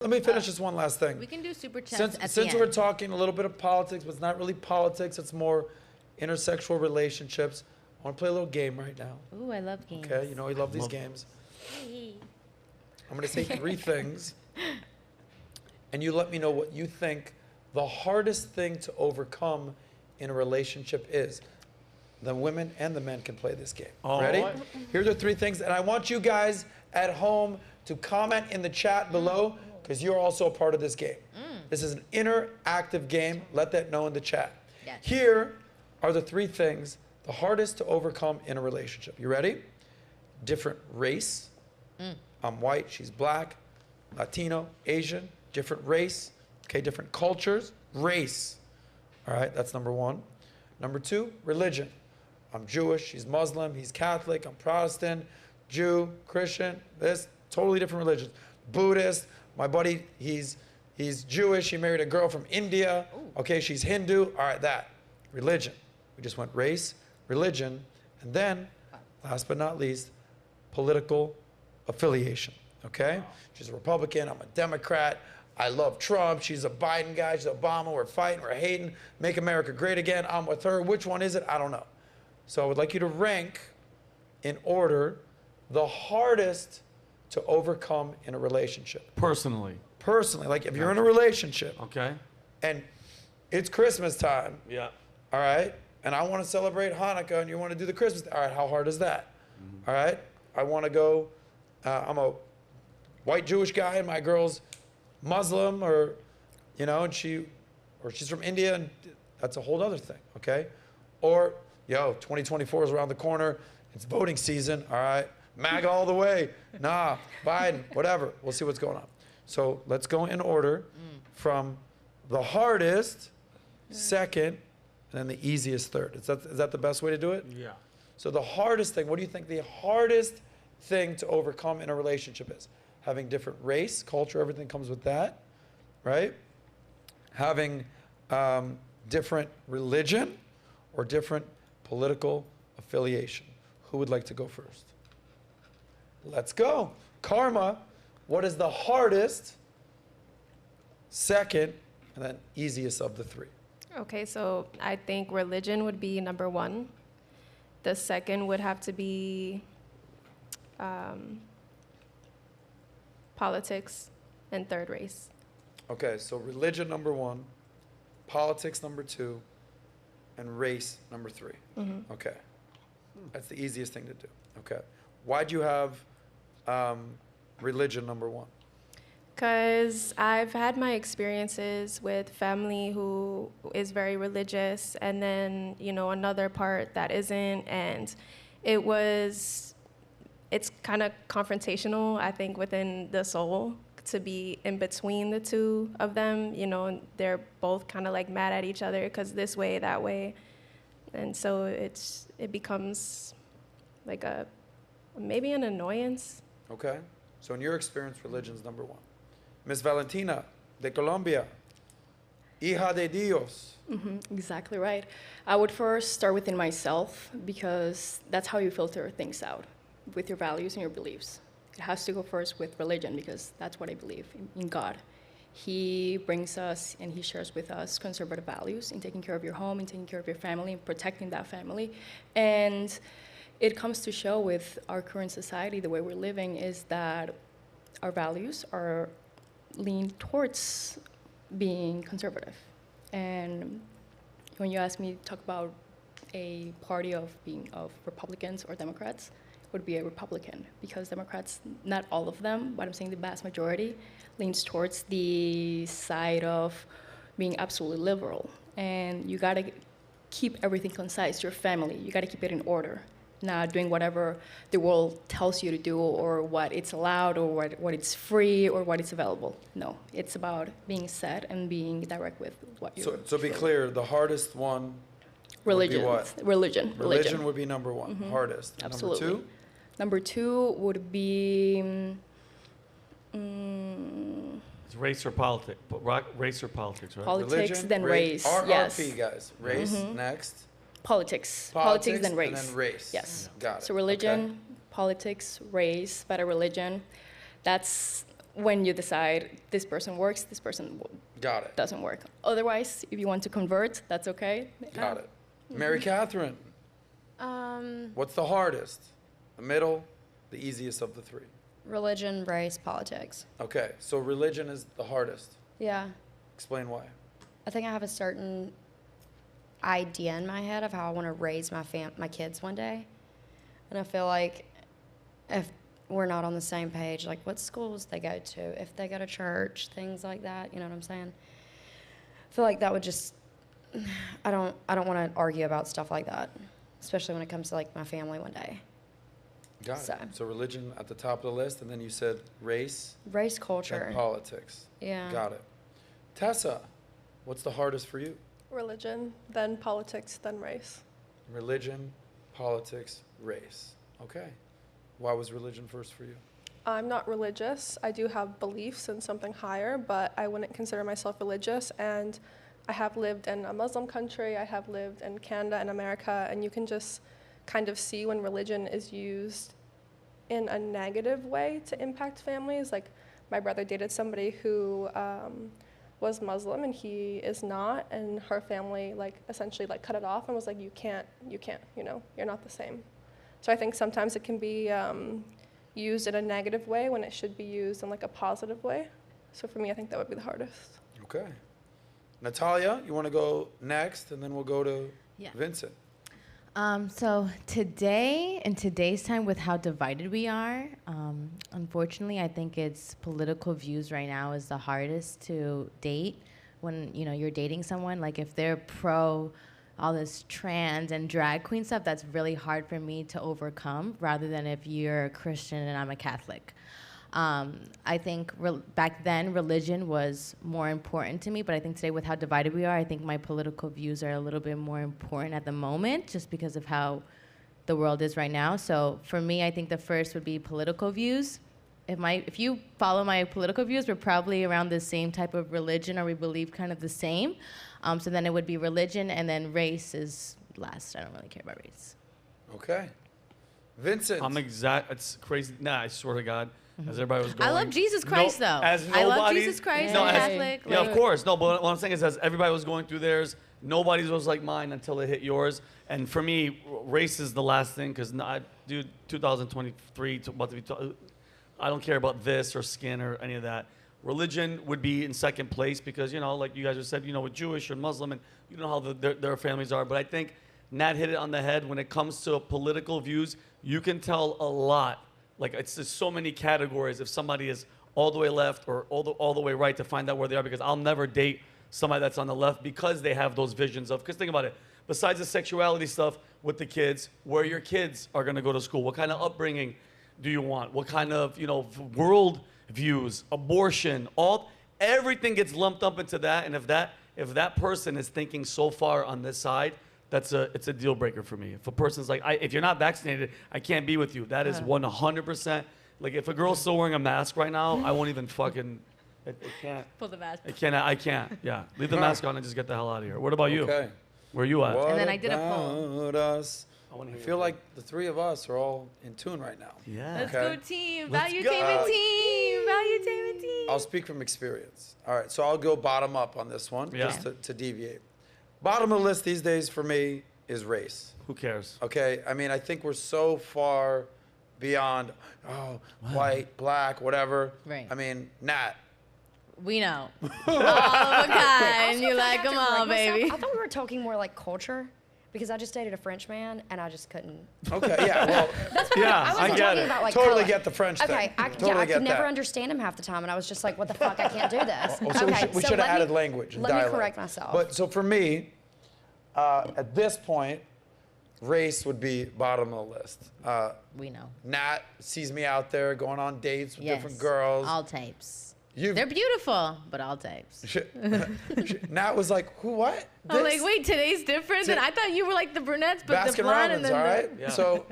Let me finish this one last thing. We can do super chats at the end. Since we're talking a little bit of politics, but it's not really politics, it's more intersexual relationships. I want to play a little game right now. Ooh, I love games. Okay, you know I love these games. I'm going to say 3 things, and you let me know what you think the hardest thing to overcome in a relationship is. The women and the men can play this game. Ready? Here are 3 things, and I want you guys at home to comment in the chat below, because you're also a part of this game. This is an interactive game. Let that know in the chat. Yes. Here are the 3 things the hardest to overcome in a relationship. You ready? Different race. I'm white, she's black, Latino, Asian, different race, okay, different cultures, race. All right, that's number 1. Number 2, religion. I'm Jewish, she's Muslim, he's Catholic, I'm Protestant, Jew, Christian, this, totally different religions. Buddhist, my buddy, he's Jewish, he married a girl from India, okay, she's Hindu, all right, that. Religion. We just went race, religion, and then, last but not least, political affiliation, okay? She's a Republican, I'm a Democrat, I love Trump, she's a Biden guy, she's Obama, we're fighting, we're hating, make America great again, I'm with her, which one is it? I don't know. So I would like you to rank in order the hardest to overcome in a relationship. Personally, like if you're in a relationship, okay, and it's Christmas time, yeah, all right, and I want to celebrate Hanukkah and you want to do the Christmas, all right, how hard is that? All right, I want to go, I'm a white Jewish guy and my girl's Muslim, or, you know, and she's from India, and that's a whole other thing, okay? Or, 2024 is around the corner, it's voting season, all right, MAGA all the way, nah, Biden, whatever, we'll see what's going on. So let's go in order from the hardest, second, and then the easiest third. Is that the best way to do it? yeah. So the hardest thing, what do you think the hardest thing to overcome in a relationship is? Having different race, culture, everything comes with that, right? Having different religion or different political affiliation. Who would like to go first? Let's go. Karma, what is the hardest, second, and then easiest of the 3? Okay, so I think religion would be number 1. The second would have to be politics, and third race. Okay, so religion number 1, politics number 2, and race number 3. Okay, that's the easiest thing to do. Okay, why'd you have religion number 1? Because I've had my experiences with family who is very religious, and then, another part that isn't, and it's kind of confrontational, I think, within the soul to be in between the 2 of them, and they're both kind of like mad at each other because this way, that way. And so it becomes like maybe an annoyance. Okay, so in your experience, religion's number 1. Miss Valentina, de Colombia, hija de Dios. Exactly right. I would first start within myself, because that's how you filter things out, with your values and your beliefs. It has to go first with religion, because that's what I believe in God. He brings us and he shares with us conservative values in taking care of your home, in taking care of your family, and protecting that family. And it comes to show with our current society, the way we're living, is that our values are lean towards being conservative. And when you ask me to talk about a party of Republicans or Democrats, would be a Republican, because Democrats, not all of them, but I'm saying the vast majority, leans towards the side of being absolutely liberal. And you gotta keep everything concise, your family, you gotta keep it in order, not doing whatever the world tells you to do, or what it's allowed, or what it's free, or what it's available. No, it's about being set and being direct with what you're So be clear, the hardest one religion. would be what? Religion Would be number 1, hardest. And Absolutely. Number 2? Number 2 would be It's race or politics, race or politics, right? politics, Religion, then race. Yes. RRP, guys. Race, next. Politics, then race. And then race. Yes. Got it. So religion, politics, race, better religion. That's when you decide this person works, this person Got it. doesn't work. Otherwise, if you want to convert, that's okay. Got it. Mary Catherine, what's the hardest? The middle, the easiest of the three? Religion, race, politics. Okay, so religion is the hardest. Yeah. Explain why. I think I have a certain idea in my head of how I want to raise my kids one day. And I feel like if we're not on the same page, like what schools they go to, if they go to church, things like that, you know what I'm saying? I feel like that would just, I don't want to argue about stuff like that, especially when it comes to like my family one day. Got it. So religion at the top of the list, and then you said race, culture, and politics. Yeah. Got it. Tessa, what's the hardest for you? Religion, then politics, then race. Religion, politics, race. Okay. Why was religion first for you? I'm not religious. I do have beliefs in something higher, but I wouldn't consider myself religious. And I have lived in a Muslim country. I have lived in Canada and America, and you can just kind of see when religion is used in a negative way to impact families. Like my brother dated somebody who was Muslim and he is not, and her family like essentially like cut it off and was like, you can't, you know, you're not the same. So I think sometimes it can be used in a negative way when it should be used in like a positive way. So for me, I think that would be the hardest. Okay. Natalia, you want to go next, and then we'll go to Vincent. So today, in today's time, with how divided we are, unfortunately, I think it's political views right now is the hardest to date when, you know, you're dating someone. Like if they're pro all this trans and drag queen stuff, that's really hard for me to overcome, rather than if you're a Christian and I'm a Catholic. I think back then religion was more important to me, but I think today with how divided we are, I think my political views are a little bit more important at the moment, just because of how the world is right now. So for me, I think the first would be political views. If you follow my political views, we're probably around the same type of religion, or we believe kind of the same. So then it would be religion, and then race is last. I don't really care about race. Okay. Vincent. It's crazy. Nah, I swear to God. As everybody was going. I love Jesus Christ, though. I love Jesus Christ. No, I'm Catholic. Yeah, of course. No, but what I'm saying is, as everybody was going through theirs, nobody's was like mine until it hit yours. And for me, race is the last thing, because, dude, 2023, I don't care about this or skin or any of that. Religion would be in second place because, you know, like you guys just said, you know, with Jewish or Muslim, and you know how their families are. But I think Nat hit it on the head when it comes to political views. You can tell a lot. Like, it's just so many categories if somebody is all the way left or all the way right to find out where they are, because I'll never date somebody that's on the left because they have those visions of, because think about it, besides the sexuality stuff with the kids, where your kids are going to go to school, what kind of upbringing do you want, what kind of, you know, world views, abortion, everything gets lumped up into that. And if that person is thinking so far on this side, it's a deal breaker for me. If a person's like, if you're not vaccinated, I can't be with you. That is 100%. Like, if a girl's still wearing a mask right now, I won't even fucking, it can't. Pull the mask. I can't. Yeah. Leave the mask on and just get the hell out of here. What about you? Okay. Where are you at? What And then I did a poll. about us? I feel like the three of us are all in tune right now. Yeah. Let's Okay. go team. Let's Valuetainment go. team. Valuetainment team. I'll speak from experience. All right, so I'll go bottom up on this one, Yeah. just to deviate. Bottom of the list these days for me is race. Who cares? Okay, I mean, I think we're so far beyond, white, black, whatever. Right. I mean, Nat. We know. All of a kind. Also, You if I like have to them all, correct myself, baby. I thought we were talking more like culture, because I just dated a French man and I just couldn't. Okay, yeah, well, Yeah, I I wasn't get talking it. about like totally color. get the French thing. Okay, I Totally get could never that. understand him half the time, and I was just like, what the fuck, I can't do this. Oh, so okay, we should have let added me- language and Let dialect. me correct myself. But so for me, at this point, race would be bottom of the list. We know. Nat sees me out there going on dates with Yes. different girls. All types. You've- They're beautiful, but all types. Nat was like, who, what? I'm This? like, wait, today's different? Then I thought you were like the brunettes, but the Baskin blonde and Robbins, then all the... right? Yeah. So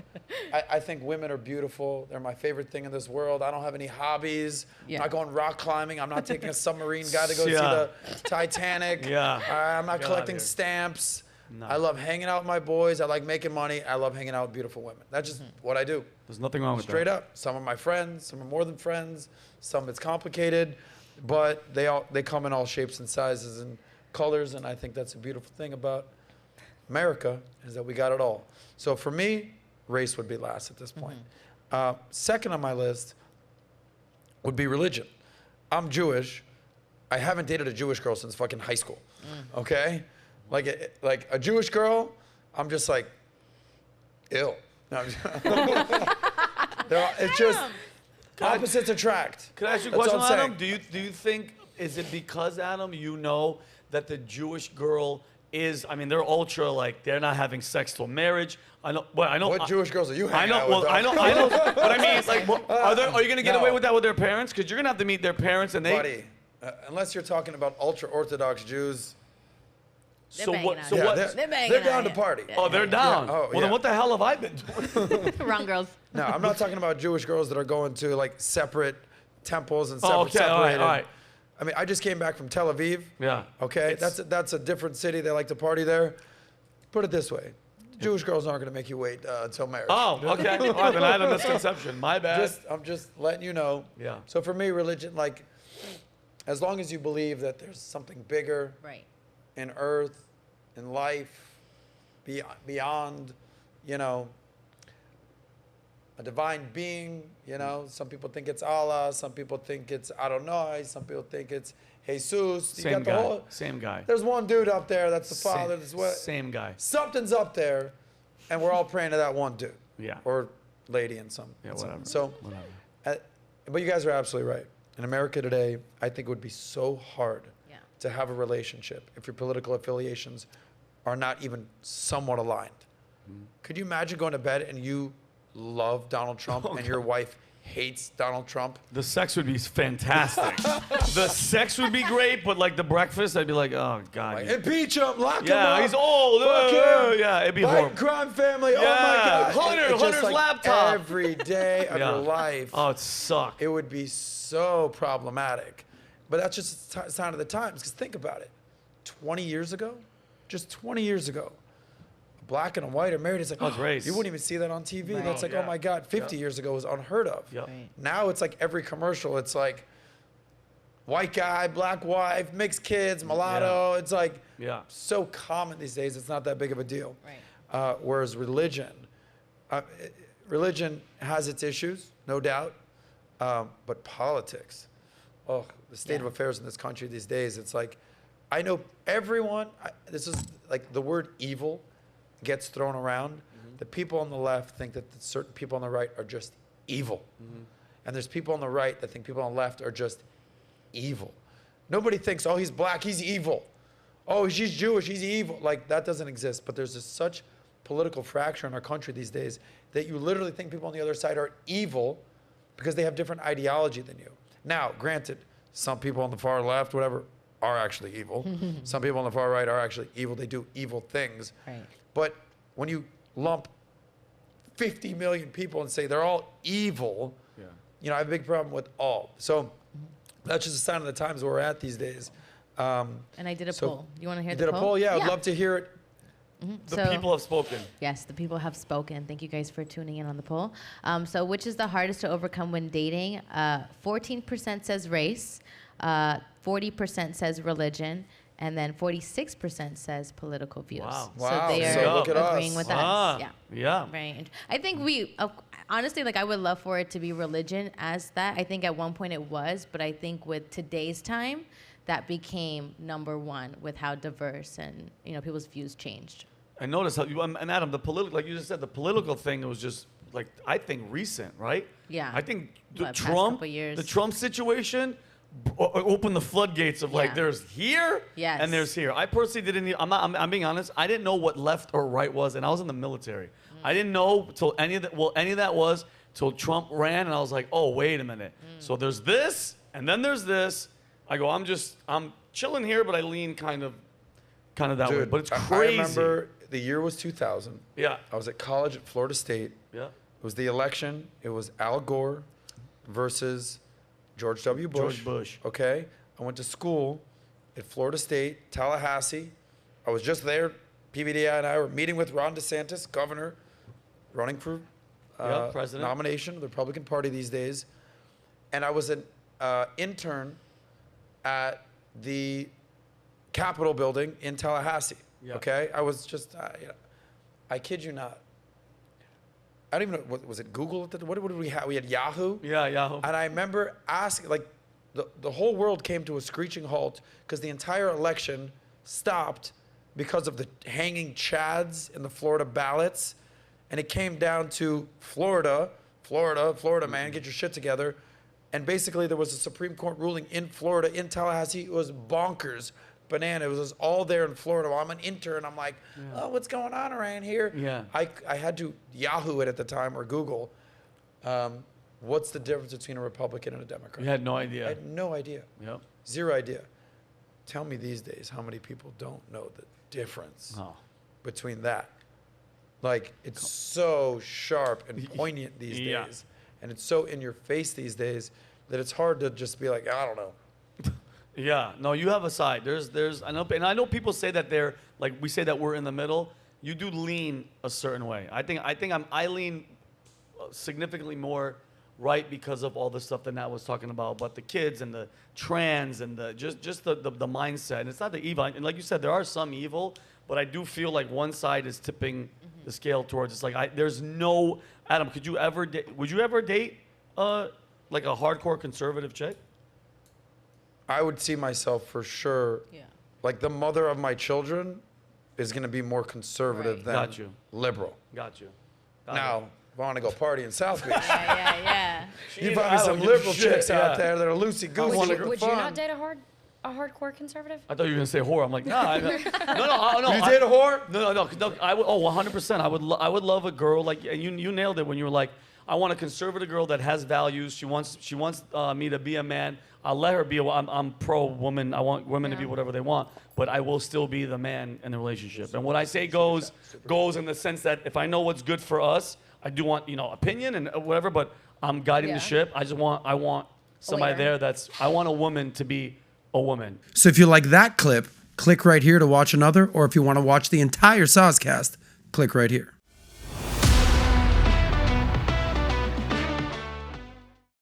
I think women are beautiful. They're my favorite thing in this world. I don't have any hobbies. Yeah. I'm not going rock climbing. I'm not taking a submarine guy to go see Yeah. the Titanic. Yeah. I'm not Get collecting outta here. stamps. No. I love hanging out with my boys. I like making money. I love hanging out with beautiful women. That's just what I do. There's nothing wrong with Straight that. up. Some are my friends, some are more than friends, some it's complicated, but they come in all shapes and sizes and colors, and I think that's a beautiful thing about America is that we got it all. So for me, race would be last at this point. Second on my list would be religion. I'm Jewish. I haven't dated a Jewish girl since fucking high school. Okay? Like a Jewish girl, I'm just like, ill. No, it's just opposites attract. Could I ask you a That's question, all I'm Adam? saying. Do you think, is it because, Adam, you know that the Jewish girl is, I mean, they're ultra, like, they're not having sex till marriage. I know. What Jewish girls are you hanging out with? I know. But I mean, it's like, are you going to get away with that with their parents? Because you're going to have to meet their parents and they. Buddy, unless you're talking about ultra Orthodox Jews, So They're what? banging So on what? it. They're banging they're on down to it. party. Oh, they're down. Yeah. Oh, well, then yeah. what the hell have I been doing? Wrong girls. No, I'm not talking about Jewish girls that are going to like separate temples and separate. Oh, okay, all right, separated. all right. I mean, I just came back from Tel Aviv. Yeah. Okay, It's- that's a different city. They like to party there. Put it this way, Jewish girls aren't going to make you wait until marriage. Oh, okay. All right, then I had a misconception. My bad. I'm just letting you know. Yeah. So for me, religion, like, as long as you believe that there's something bigger Right. in earth, in life, beyond, you know, a divine being, you know. Some people think it's Allah, some people think it's Adonai, some people think it's Jesus. You Same got the guy. whole, Same guy. there's one dude up there, that's the Father, that's what. Same guy. Something's up there, and we're all praying to that one dude. Yeah. Or lady in some. Yeah, in some. whatever. So, Whatever. but you guys are absolutely right. In America today, I think it would be so hard Yeah. to have a relationship if your political affiliations are not even somewhat aligned. Could you imagine going to bed and you love Donald Trump and your wife hates Donald Trump? The sex would be fantastic. The sex would be great, but like the breakfast, I'd be like, oh god. Like, impeach him, lock him yeah, up. he's old. Fuck him. Yeah, it'd be White horrible. crime family. Oh my Yeah, God. Hunter's just like laptop. Every day of Yeah. your life. Oh, it sucked. It would be so problematic. But that's just a sign of the times. Because think about it. 20 years ago, just 20 years ago, black and a white are married. It's like, Oh, it's race. you wouldn't even see that on TV. Right. That's like, Yeah. oh my God, 50 Yeah. years ago was unheard of. Yep. Right. Now it's like every commercial, it's like white guy, black wife, mixed kids, mulatto. It's like Yeah. so common these days. It's not that big of a deal. Right. Whereas religion has its issues, no doubt. But politics, oh, the state of Yeah. affairs in this country these days, it's like, I know everyone, this is like the word evil gets thrown around. The people on the left think that certain people on the right are just evil. And there's people on the right that think people on the left are just evil. Nobody thinks, oh, he's black, he's evil. Oh, she's Jewish, he's evil. Like, that doesn't exist. But there's just such political fracture in our country these days that you literally think people on the other side are evil because they have different ideology than you. Now, granted, some people on the far left, whatever, are actually evil. Some people on the far right are actually evil. They do evil things. Right. But when you lump 50 million people and say they're all evil, Yeah. you know, I have a big problem with all. So that's just a sign of the times where we're at these days. And I did a So poll. You want to hear You the did poll? a poll? Yeah, I'd love to hear it. The So- people have spoken. Yes, the people have spoken. Thank you guys for tuning in on the poll. So which is the hardest to overcome when dating? 14% says race, 40% says religion, and then 46% says political views. Wow. So Wow, they so are look at agreeing us. with Ah, us. Yeah. yeah. Right. I think honestly, like I would love for it to be religion as that. I think at one point it was, but I think with today's time, that became number one with how diverse and, you know, people's views changed. I noticed how you, and Adam, the political, like you just said, the political thing, it was just like, I think recent, right? Yeah. I think the What, past Trump, couple years? the Trump situation opened the floodgates of like, Yeah. there's here Yes. and there's here. I personally didn't, I'm being honest, I didn't know what left or right was, and I was in the military. I didn't know till any of that was till Trump ran, and I was like, oh, wait a minute. So there's this, and then there's this. I go, I'm chilling here, but I lean kind of that way. Dude, But it's I crazy. remember the year was 2000. Yeah. I was at college at Florida State. Yeah. It was the election. It was Al Gore versus George W. Bush. George Bush. Okay. I went to school at Florida State, Tallahassee. I was just there. PVDI and I were meeting with Ron DeSantis, governor, running for president nomination of the Republican Party these days, and I was an intern at the Capitol building in Tallahassee. Yeah. Okay, I was just, I kid you not. I don't even know, was it Google? What did we have? We had Yahoo. Yeah, Yahoo. And I remember asking, like, the whole world came to a screeching halt because the entire election stopped because of the hanging chads in the Florida ballots. And it came down to Florida, man, get your shit together. And basically there was a Supreme Court ruling in Florida, in Tallahassee. It was bonkers, banana. It was all there in Florida. While I'm an intern, I'm like, oh, what's going on around here? Yeah. I had to Yahoo it at the time, or Google. What's the difference between a Republican and a Democrat? You had no idea. I had no idea. Yep. Zero idea. Tell me these days how many people don't know the difference between that. Like, it's so sharp and poignant these days. And it's so in your face these days that it's hard to just be like, I don't know. Yeah, no, you have a side. I know people say that they're, like, we say that we're in the middle. You do lean a certain way. I lean significantly more right because of all the stuff that Nat was talking about the kids and the trans and the just the mindset. And it's not the evil. And like you said, there are some evil, but I do feel like one side is tipping the scale towards. It's like there's no Adam. Would you ever date like a hardcore conservative chick? I would see myself for sure. Yeah. Like, the mother of my children is going to be more conservative than Got you. liberal. Got you. Now, if I want to go party in South Beach, Yeah. you probably some liberal chicks out there that are loosey-goosey. Would you not date a hardcore conservative? I thought you were gonna say whore. I'm like, nah. No. You date a whore? No. I would. 100%. I would love a girl like you nailed it when you were like, I want a conservative girl that has values. She wants me to be a man. I'll let her be. I'm pro woman. I want women to be whatever they want, but I will still be the man in the relationship. And what I say goes in the sense that if I know what's good for us, I do want opinion and whatever. But I'm guiding the ship. I want somebody there I want a woman to be a woman. So if you like that clip, click right here to watch another, or if you want to watch the entire Soscast, click right here.